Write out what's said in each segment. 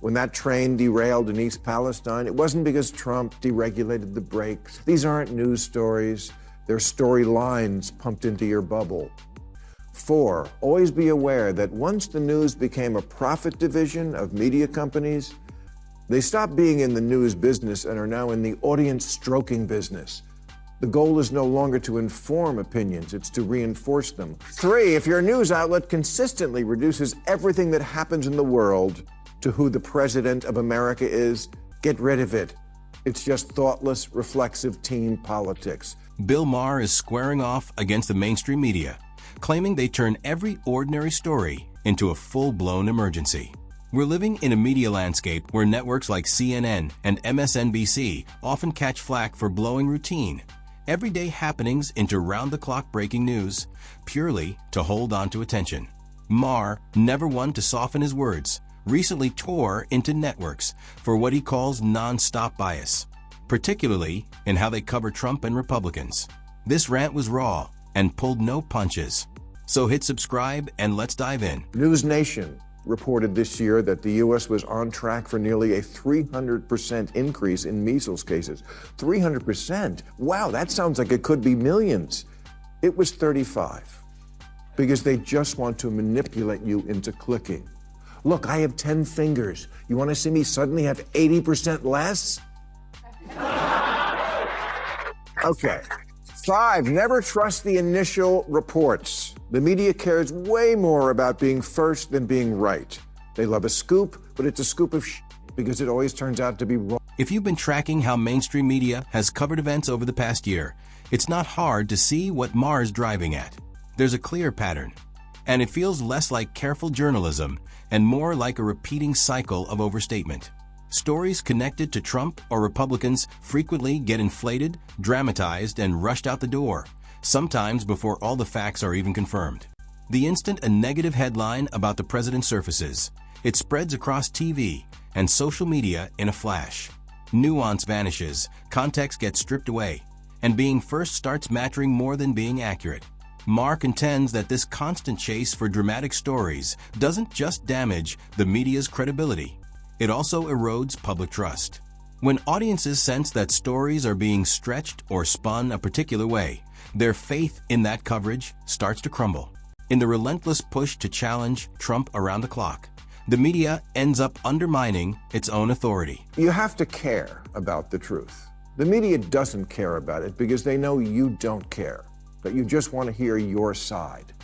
When that train derailed in East Palestine, it wasn't because Trump deregulated the brakes. These aren't news stories. They're storylines pumped into your bubble. 4, always be aware that once the news became a profit division of media companies, they stopped being in the news business and are now in the audience stroking business. The goal is no longer to inform opinions, it's to reinforce them. 3, if your news outlet consistently reduces everything that happens in the world to who the president of America is, get rid of it. It's just thoughtless, reflexive team politics. Bill Maher is squaring off against the mainstream media, claiming they turn every ordinary story into a full-blown emergency. We're living in a media landscape where networks like CNN and MSNBC often catch flack for blowing routine, everyday happenings into round-the-clock breaking news, purely to hold on to attention. Maher, never one to soften his words, recently tore into networks for what he calls non-stop bias, particularly in how they cover Trump and Republicans. This rant was raw and pulled no punches. So hit subscribe and let's dive in. News Nation reported this year that the U.S. was on track for nearly a 300% increase in measles cases. 300%? Wow, that sounds like it could be millions. It was 35, because they just want to manipulate you into clicking. Look, I have 10 fingers. You want to see me suddenly have 80% less? Okay. 5, never trust the initial reports. The media cares way more about being first than being right. They love a scoop, but it's a scoop of because it always turns out to be wrong. If you've been tracking how mainstream media has covered events over the past year, it's not hard to see what Maher's driving at. There's a clear pattern, and it feels less like careful journalism and more like a repeating cycle of overstatement. Stories connected to Trump or Republicans frequently get inflated, dramatized, and rushed out the door, sometimes before all the facts are even confirmed. The instant a negative headline about the president surfaces, it spreads across TV and social media in a flash. Nuance vanishes, context gets stripped away, and being first starts mattering more than being accurate. Maher contends that this constant chase for dramatic stories doesn't just damage the media's credibility, it also erodes public trust. When audiences sense that stories are being stretched or spun a particular way, their faith in that coverage starts to crumble. In the relentless push to challenge Trump around the clock, the media ends up undermining its own authority. You have to care about the truth. The media doesn't care about it because they know you don't care, that you just want to hear your side.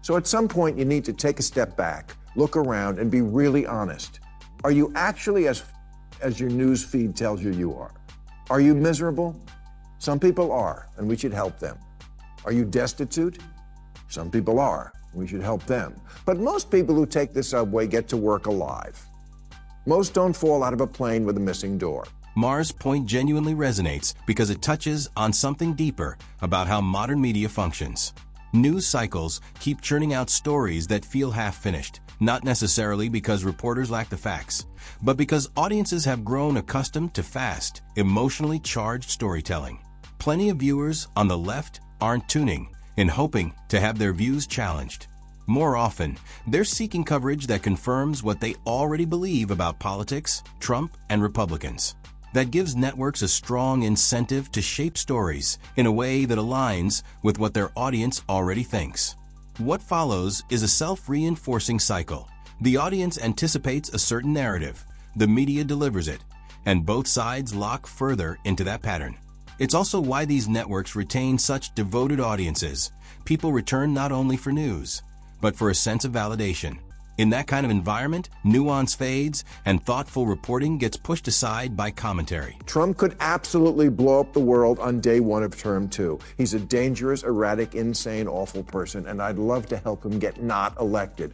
So at some point you need to take a step back, look around, and be really honest. Are you actually as your news feed tells you are? Are you miserable? Some people are, and we should help them. Are you destitute? Some people are. We should help them. But most people who take the subway get to work alive. Most don't fall out of a plane with a missing door. Maher's point genuinely resonates because it touches on something deeper about how modern media functions. News cycles keep churning out stories that feel half-finished, not necessarily because reporters lack the facts, but because audiences have grown accustomed to fast, emotionally charged storytelling. Plenty of viewers on the left aren't tuning in hoping to have their views challenged. More often, they're seeking coverage that confirms what they already believe about politics, Trump, and Republicans. That gives networks a strong incentive to shape stories in a way that aligns with what their audience already thinks. What follows is a self-reinforcing cycle. The audience anticipates a certain narrative, the media delivers it, and both sides lock further into that pattern. It's also why these networks retain such devoted audiences. People return not only for news, but for a sense of validation. In that kind of environment, nuance fades and thoughtful reporting gets pushed aside by commentary. Trump could absolutely blow up the world on day one of term 2. He's a dangerous, erratic, insane, awful person, and I'd love to help him get not elected.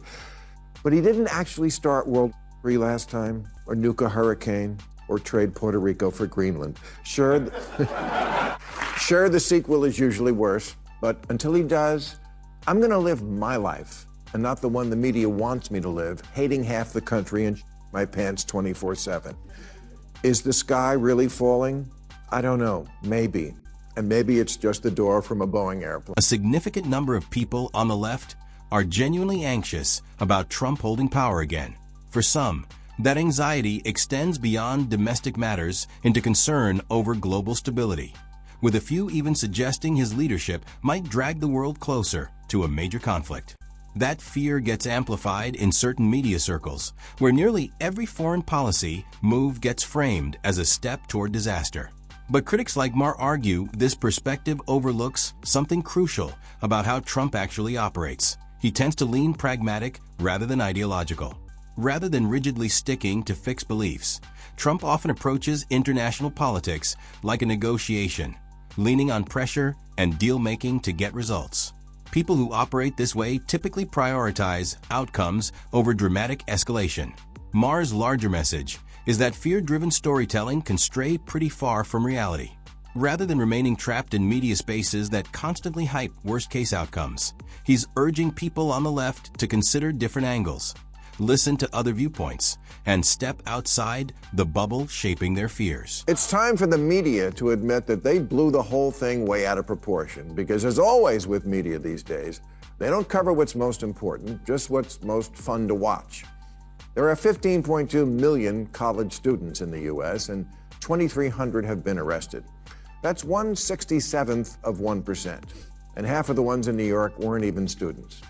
But he didn't actually start World War III last time, or nuke a hurricane, or trade Puerto Rico for Greenland. Sure, the sequel is usually worse, but until he does, I'm going to live my life, and not the one the media wants me to live, hating half the country and my pants 24/7. Is the sky really falling? I don't know. Maybe. And maybe it's just the door from a Boeing airplane. A significant number of people on the left are genuinely anxious about Trump holding power again. For some, That anxiety extends beyond domestic matters into concern over global stability, with a few even suggesting his leadership might drag the world closer to a major conflict. That fear gets amplified in certain media circles, where nearly every foreign policy move gets framed as a step toward disaster. But critics like Maher argue this perspective overlooks something crucial about how Trump actually operates. He tends to lean pragmatic rather than ideological. Rather than rigidly sticking to fixed beliefs, Trump often approaches international politics like a negotiation, leaning on pressure and deal-making to get results. People who operate this way typically prioritize outcomes over dramatic escalation. Maher's larger message is that fear-driven storytelling can stray pretty far from reality. Rather than remaining trapped in media spaces that constantly hype worst-case outcomes, he's urging people on the left to consider different angles, listen to other viewpoints, and step outside the bubble shaping their fears. It's time for the media to admit that they blew the whole thing way out of proportion, because as always with media these days, they don't cover what's most important, just what's most fun to watch. There are 15.2 million college students in the U.S., and 2,300 have been arrested. That's 1/67th of 1%, and half of the ones in New York weren't even students.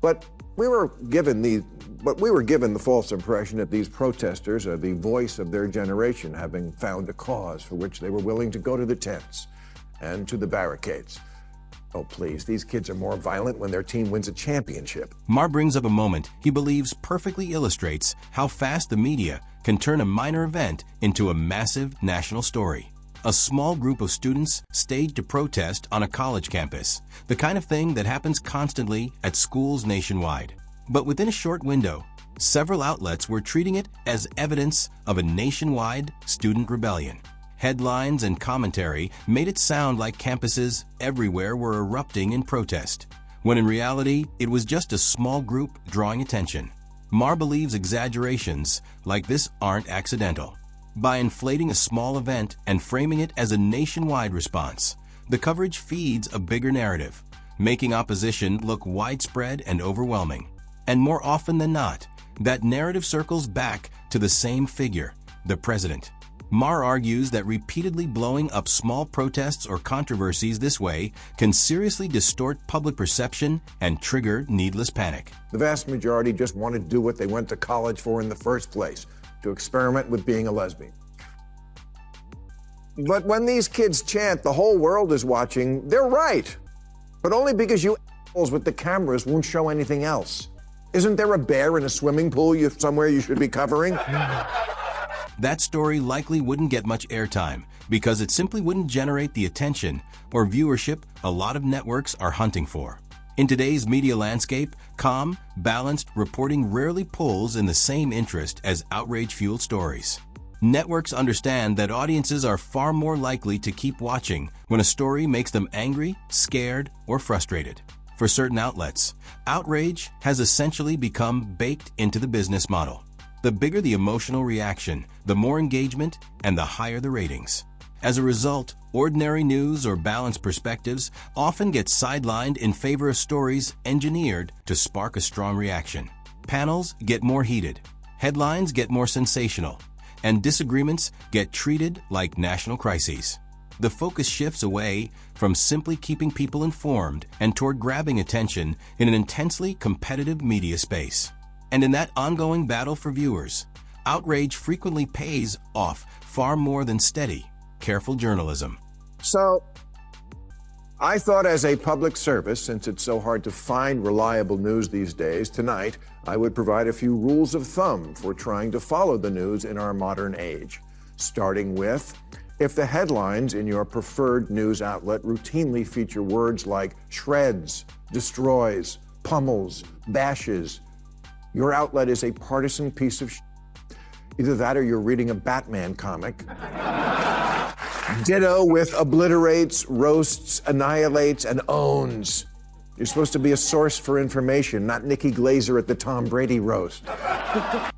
But we were given the false impression that these protesters are the voice of their generation, having found a cause for which they were willing to go to the tents and to the barricades. Oh, please, these kids are more violent when their team wins a championship. Maher brings up a moment he believes perfectly illustrates how fast the media can turn a minor event into a massive national story. A small group of students staged a protest on a college campus, the kind of thing that happens constantly at schools nationwide. But within a short window, several outlets were treating it as evidence of a nationwide student rebellion. Headlines and commentary made it sound like campuses everywhere were erupting in protest, when in reality, it was just a small group drawing attention. Maher believes exaggerations like this aren't accidental. By inflating a small event and framing it as a nationwide response, the coverage feeds a bigger narrative, making opposition look widespread and overwhelming. And more often than not, that narrative circles back to the same figure, the president. Maher argues that repeatedly blowing up small protests or controversies this way can seriously distort public perception and trigger needless panic. The vast majority just want to do what they went to college for in the first place, to experiment with being a lesbian. But when these kids chant, the whole world is watching, they're right. But only because you assholes with the cameras won't show anything else. Isn't there a bear in a swimming pool somewhere you should be covering? That story likely wouldn't get much airtime because it simply wouldn't generate the attention or viewership a lot of networks are hunting for. In today's media landscape, calm, balanced reporting rarely pulls in the same interest as outrage-fueled stories. Networks understand that audiences are far more likely to keep watching when a story makes them angry, scared, or frustrated. For certain outlets, outrage has essentially become baked into the business model. The bigger the emotional reaction, the more engagement, and the higher the ratings. As a result, ordinary news or balanced perspectives often get sidelined in favor of stories engineered to spark a strong reaction. Panels get more heated, headlines get more sensational, and disagreements get treated like national crises. The focus shifts away from simply keeping people informed and toward grabbing attention in an intensely competitive media space. And in that ongoing battle for viewers, outrage frequently pays off far more than steady, careful journalism. So, I thought as a public service, since it's so hard to find reliable news these days, tonight I would provide a few rules of thumb for trying to follow the news in our modern age. Starting with, if the headlines in your preferred news outlet routinely feature words like shreds, destroys, pummels, bashes, your outlet is a partisan piece of shit. Either that or you're reading a Batman comic. Ditto with obliterates, roasts, annihilates, and owns. You're supposed to be a source for information, not Nikki Glaser at the Tom Brady roast.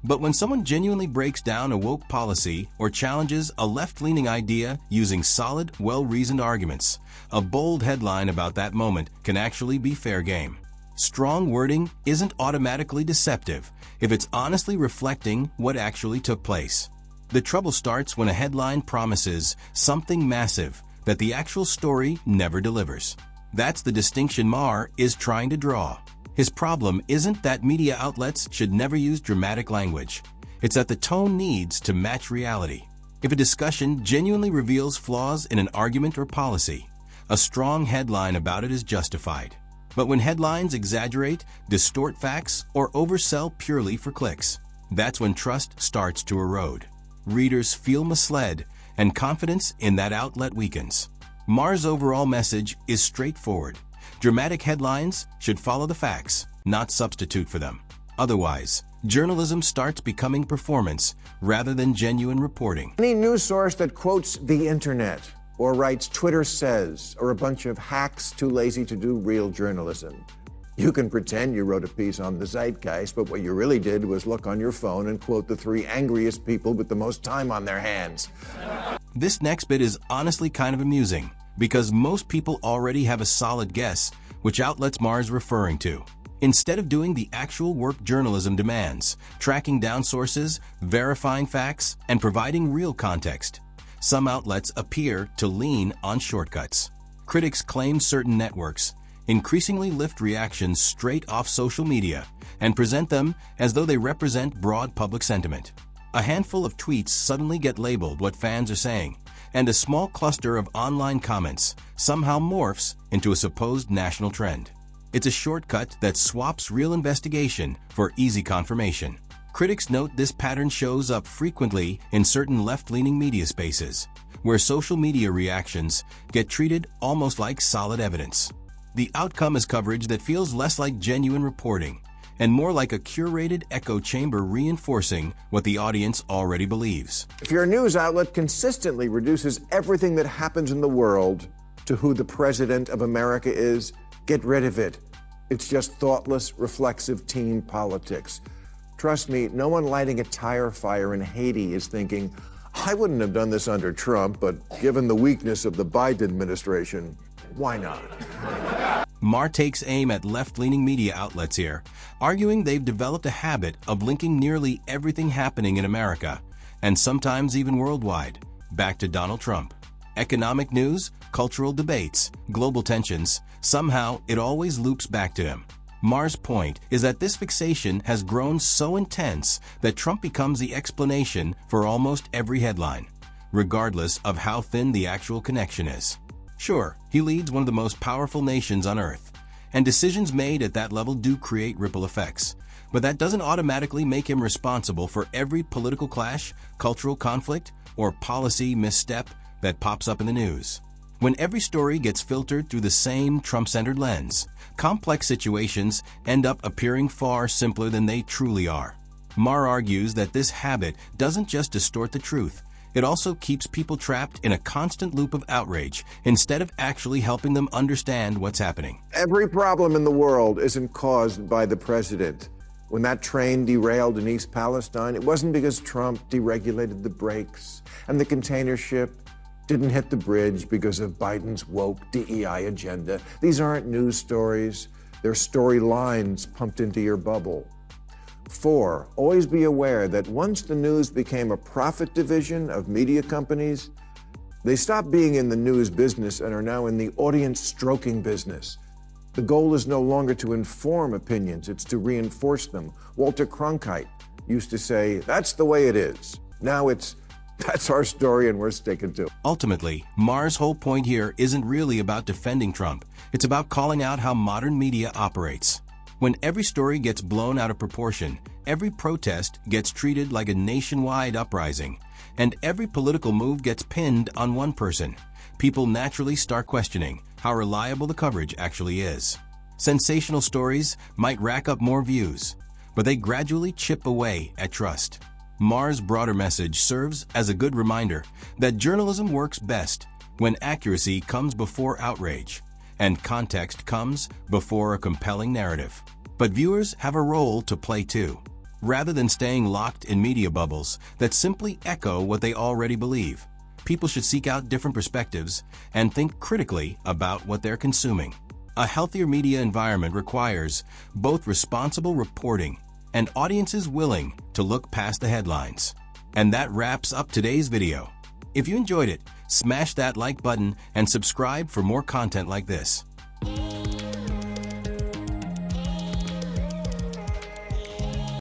But when someone genuinely breaks down a woke policy or challenges a left-leaning idea using solid, well-reasoned arguments, a bold headline about that moment can actually be fair game. Strong wording isn't automatically deceptive if it's honestly reflecting what actually took place. The trouble starts when a headline promises something massive that the actual story never delivers. That's the distinction Maher is trying to draw. His problem isn't that media outlets should never use dramatic language. It's that the tone needs to match reality. If a discussion genuinely reveals flaws in an argument or policy, a strong headline about it is justified. But when headlines exaggerate, distort facts, or oversell purely for clicks, that's when trust starts to erode. Readers feel misled, and confidence in that outlet weakens. Maher's overall message is straightforward. Dramatic headlines should follow the facts, not substitute for them. Otherwise, journalism starts becoming performance rather than genuine reporting. Any news source that quotes the internet or writes Twitter says or a bunch of hacks too lazy to do real journalism. You can pretend you wrote a piece on the zeitgeist, but what you really did was look on your phone and quote the 3 angriest people with the most time on their hands. This next bit is honestly kind of amusing because most people already have a solid guess which outlets Maher is referring to. Instead of doing the actual work journalism demands, tracking down sources, verifying facts, and providing real context, some outlets appear to lean on shortcuts. Critics claim certain networks increasingly lift reactions straight off social media and present them as though they represent broad public sentiment. A handful of tweets suddenly get labeled what fans are saying, and a small cluster of online comments somehow morphs into a supposed national trend. It's a shortcut that swaps real investigation for easy confirmation. Critics note this pattern shows up frequently in certain left-leaning media spaces, where social media reactions get treated almost like solid evidence. The outcome is coverage that feels less like genuine reporting and more like a curated echo chamber reinforcing what the audience already believes. If your news outlet consistently reduces everything that happens in the world to who the President of America is, get rid of it. It's just thoughtless, reflexive team politics. Trust me, no one lighting a tire fire in Haiti is thinking, I wouldn't have done this under Trump, but given the weakness of the Biden administration, why not? Maher takes aim at left-leaning media outlets here, arguing they've developed a habit of linking nearly everything happening in America, and sometimes even worldwide, back to Donald Trump. Economic news, cultural debates, global tensions, somehow it always loops back to him. Maher's point is that this fixation has grown so intense that Trump becomes the explanation for almost every headline, regardless of how thin the actual connection is. Sure, he leads one of the most powerful nations on Earth, and decisions made at that level do create ripple effects, but that doesn't automatically make him responsible for every political clash, cultural conflict, or policy misstep that pops up in the news. When every story gets filtered through the same Trump-centered lens, complex situations end up appearing far simpler than they truly are. Maher argues that this habit doesn't just distort the truth, it also keeps people trapped in a constant loop of outrage instead of actually helping them understand what's happening. Every problem in the world isn't caused by the president. When that train derailed in East Palestine, it wasn't because Trump deregulated the brakes, and the container ship didn't hit the bridge because of Biden's woke DEI agenda. These aren't news stories. They're storylines pumped into your bubble. 4, always be aware that once the news became a profit division of media companies, they stopped being in the news business and are now in the audience stroking business. The goal is no longer to inform opinions, it's to reinforce them. Walter Cronkite used to say, that's the way it is. Now that's our story and we're sticking to it. Ultimately, Maher's whole point here isn't really about defending Trump. It's about calling out how modern media operates. When every story gets blown out of proportion, every protest gets treated like a nationwide uprising, and every political move gets pinned on one person, people naturally start questioning how reliable the coverage actually is. Sensational stories might rack up more views, but they gradually chip away at trust. Maher's broader message serves as a good reminder that journalism works best when accuracy comes before outrage, and context comes before a compelling narrative. But viewers have a role to play too. Rather than staying locked in media bubbles that simply echo what they already believe, people should seek out different perspectives and think critically about what they're consuming. A healthier media environment requires both responsible reporting and audiences willing to look past the headlines. And that wraps up today's video. If you enjoyed it, smash that like button and subscribe for more content like this.